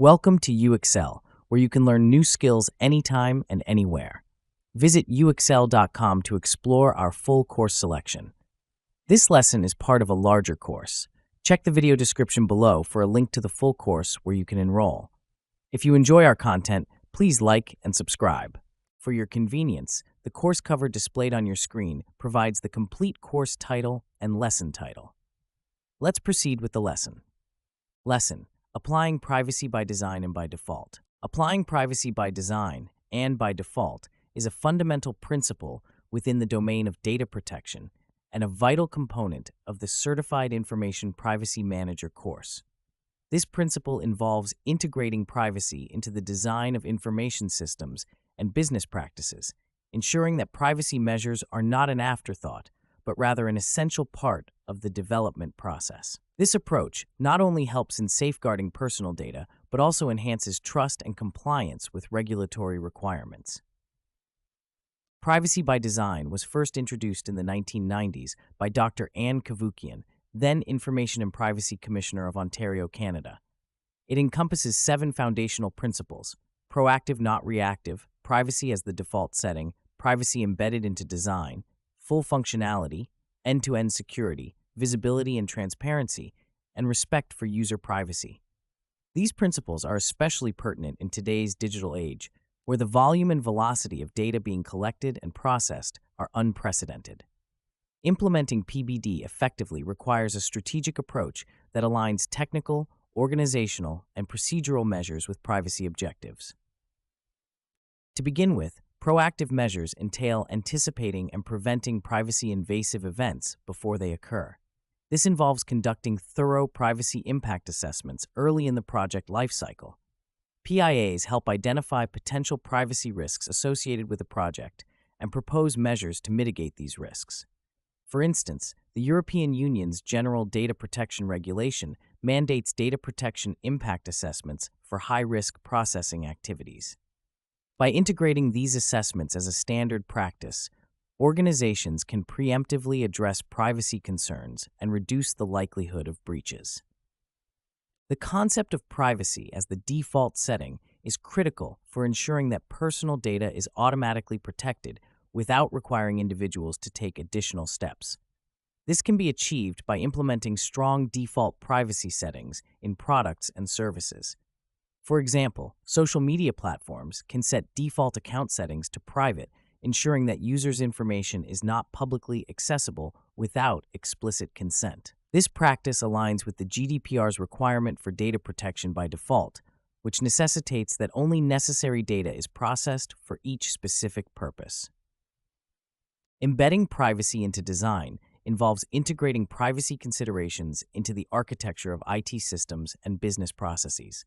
Welcome to UXL, where you can learn new skills anytime and anywhere. Visit uxl.com to explore our full course selection. This lesson is part of a larger course. Check the video description below for a link to the full course where you can enroll. If you enjoy our content, please like and subscribe. For your convenience, the course cover displayed on your screen provides the complete course title and lesson title. Let's proceed with the lesson. Lesson: Applying privacy by design and by default. Applying privacy by design and by default is a fundamental principle within the domain of data protection and a vital component of the Certified Information Privacy Manager course. This principle involves integrating privacy into the design of information systems and business practices, ensuring that privacy measures are not an afterthought, but rather an essential part of the development process. This approach not only helps in safeguarding personal data, but also enhances trust and compliance with regulatory requirements. Privacy by design was first introduced in the 1990s by Dr. Cavoukian, then Information and Privacy Commissioner of Ontario, Canada. It encompasses 7 foundational principles: proactive, not reactive, privacy as the default setting, privacy embedded into design, full functionality, end-to-end security, visibility and transparency, and respect for user privacy. These principles are especially pertinent in today's digital age, where the volume and velocity of data being collected and processed are unprecedented. Implementing PbD effectively requires a strategic approach that aligns technical, organizational, and procedural measures with privacy objectives. To begin with, proactive measures entail anticipating and preventing privacy-invasive events before they occur. This involves conducting thorough privacy impact assessments early in the project lifecycle. PIAs help identify potential privacy risks associated with a project and propose measures to mitigate these risks. For instance, the European Union's General Data Protection Regulation mandates data protection impact assessments for high-risk processing activities. By integrating these assessments as a standard practice, organizations can preemptively address privacy concerns and reduce the likelihood of breaches. The concept of privacy as the default setting is critical for ensuring that personal data is automatically protected without requiring individuals to take additional steps. This can be achieved by implementing strong default privacy settings in products and services. For example, social media platforms can set default account settings to private, ensuring that users' information is not publicly accessible without explicit consent. This practice aligns with the GDPR's requirement for data protection by default, which necessitates that only necessary data is processed for each specific purpose. Embedding privacy into design involves integrating privacy considerations into the architecture of IT systems and business processes.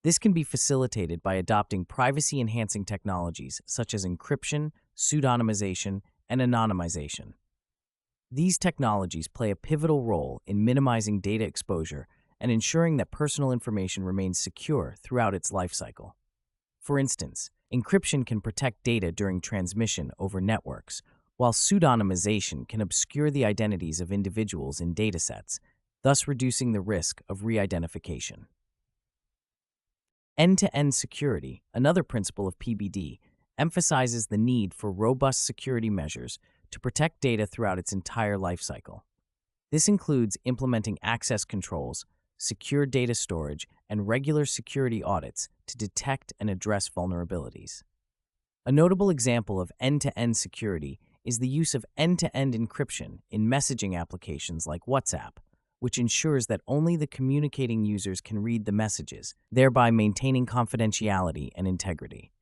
This can be facilitated by adopting privacy-enhancing technologies such as encryption, pseudonymization, and anonymization. These technologies play a pivotal role in minimizing data exposure and ensuring that personal information remains secure throughout its lifecycle. For instance, encryption can protect data during transmission over networks, while pseudonymization can obscure the identities of individuals in datasets, thus reducing the risk of re-identification. End-to-end security, another principle of PbD, emphasizes the need for robust security measures to protect data throughout its entire lifecycle. This includes implementing access controls, secure data storage, and regular security audits to detect and address vulnerabilities. A notable example of end-to-end security is the use of end-to-end encryption in messaging applications like WhatsApp, which ensures that only the communicating users can read the messages, thereby maintaining confidentiality and integrity.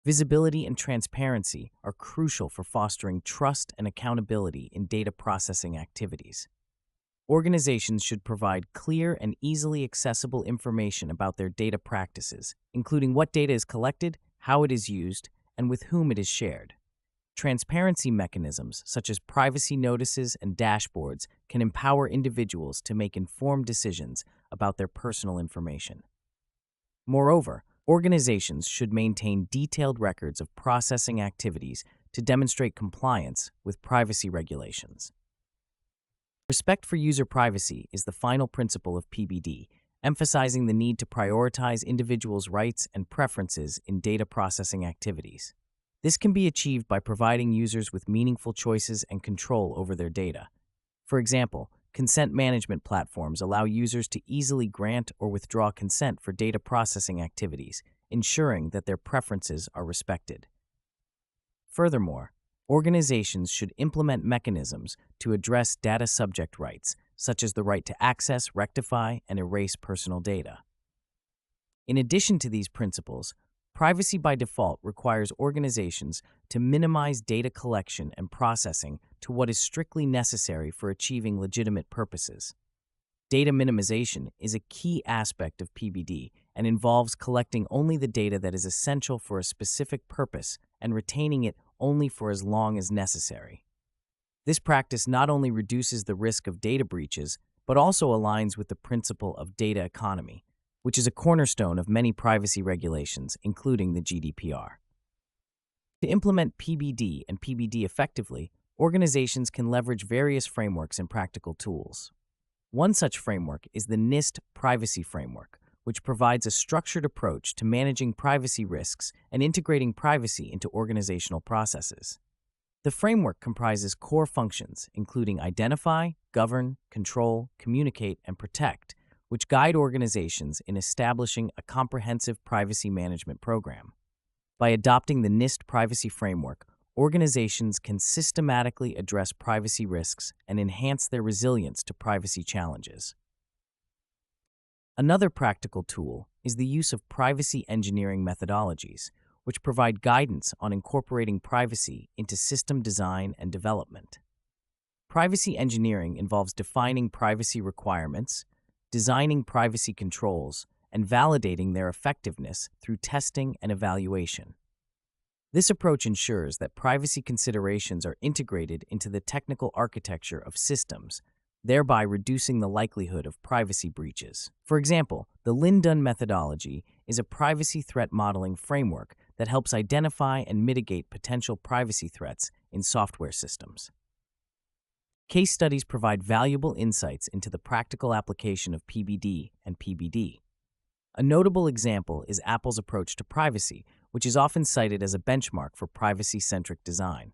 Visibility and transparency are crucial for fostering trust and accountability in data processing activities. Organizations should provide clear and easily accessible information about their data practices, including what data is collected, how it is used, and with whom it is shared. Transparency mechanisms, such as privacy notices and dashboards, can empower individuals to make informed decisions about their personal information. Moreover, organizations should maintain detailed records of processing activities to demonstrate compliance with privacy regulations. Respect for user privacy is the final principle of PbD emphasizing the need to prioritize individuals' rights and preferences in data processing activities. This can be achieved by providing users with meaningful choices and control over their data. For example, consent management platforms allow users to easily grant or withdraw consent for data processing activities, ensuring that their preferences are respected. Furthermore, organizations should implement mechanisms to address data subject rights, such as the right to access, rectify, and erase personal data. In addition to these principles, privacy by default requires organizations to minimize data collection and processing to what is strictly necessary for achieving legitimate purposes. Data minimization is a key aspect of PbD and involves collecting only the data that is essential for a specific purpose and retaining it only for as long as necessary. This practice not only reduces the risk of data breaches, but also aligns with the principle of data economy, which is a cornerstone of many privacy regulations, including the GDPR. To implement PbD and PbD effectively, organizations can leverage various frameworks and practical tools. One such framework is the NIST Privacy Framework, which provides a structured approach to managing privacy risks and integrating privacy into organizational processes. The framework comprises core functions, including identify, govern, control, communicate, and protect, which guide organizations in establishing a comprehensive privacy management program. By adopting the NIST Privacy Framework, organizations can systematically address privacy risks and enhance their resilience to privacy challenges. Another practical tool is the use of privacy engineering methodologies, which provide guidance on incorporating privacy into system design and development. Privacy engineering involves defining privacy requirements, designing privacy controls, and validating their effectiveness through testing and evaluation. This approach ensures that privacy considerations are integrated into the technical architecture of systems, thereby reducing the likelihood of privacy breaches. For example, the Lin-Dunn methodology is a privacy threat modeling framework that helps identify and mitigate potential privacy threats in software systems. Case studies provide valuable insights into the practical application of PbD and PbD. A notable example is Apple's approach to privacy, which is often cited as a benchmark for privacy-centric design.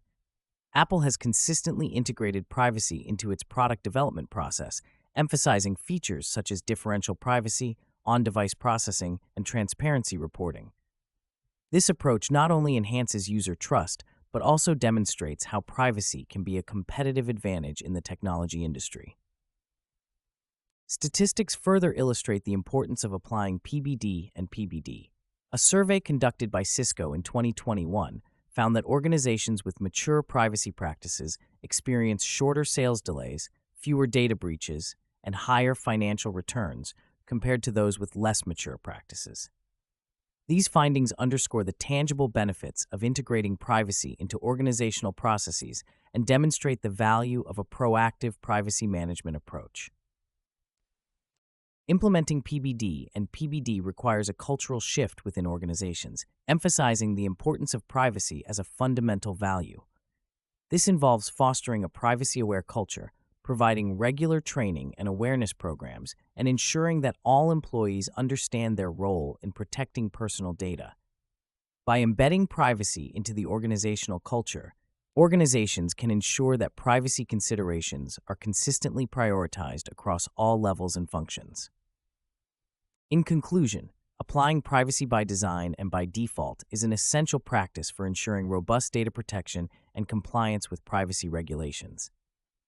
Apple has consistently integrated privacy into its product development process, emphasizing features such as differential privacy, on-device processing, and transparency reporting. This approach not only enhances user trust, but also demonstrates how privacy can be a competitive advantage in the technology industry. Statistics further illustrate the importance of applying PbD and PbD. A survey conducted by Cisco in 2021 found that organizations with mature privacy practices experience shorter sales delays, fewer data breaches, and higher financial returns compared to those with less mature practices. These findings underscore the tangible benefits of integrating privacy into organizational processes and demonstrate the value of a proactive privacy management approach. Implementing PbD and PbD requires a cultural shift within organizations, emphasizing the importance of privacy as a fundamental value. This involves fostering a privacy-aware culture, providing regular training and awareness programs, and ensuring that all employees understand their role in protecting personal data. By embedding privacy into the organizational culture, organizations can ensure that privacy considerations are consistently prioritized across all levels and functions. In conclusion, applying privacy by design and by default is an essential practice for ensuring robust data protection and compliance with privacy regulations.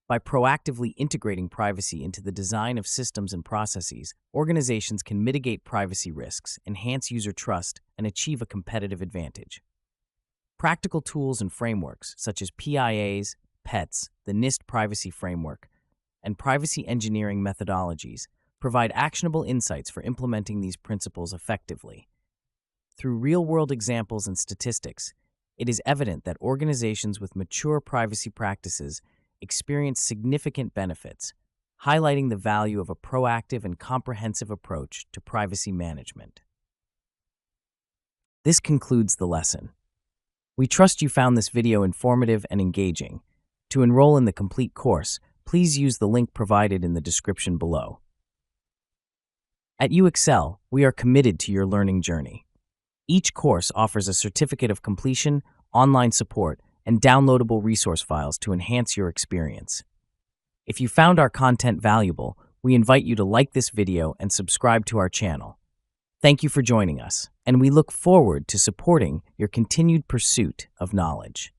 By proactively integrating privacy into the design of systems and processes, organizations can mitigate privacy risks, enhance user trust, and achieve a competitive advantage. Practical tools and frameworks such as PIAs, PETs, the NIST Privacy Framework, and privacy engineering methodologies provide actionable insights for implementing these principles effectively. Through real-world examples and statistics, it is evident that organizations with mature privacy practices experience significant benefits, highlighting the value of a proactive and comprehensive approach to privacy management. This concludes the lesson. We trust you found this video informative and engaging. To enroll in the complete course, please use the link provided in the description below. At UXL, we are committed to your learning journey. Each course offers a certificate of completion, online support, and downloadable resource files to enhance your experience. If you found our content valuable, we invite you to like this video and subscribe to our channel. Thank you for joining us, and we look forward to supporting your continued pursuit of knowledge.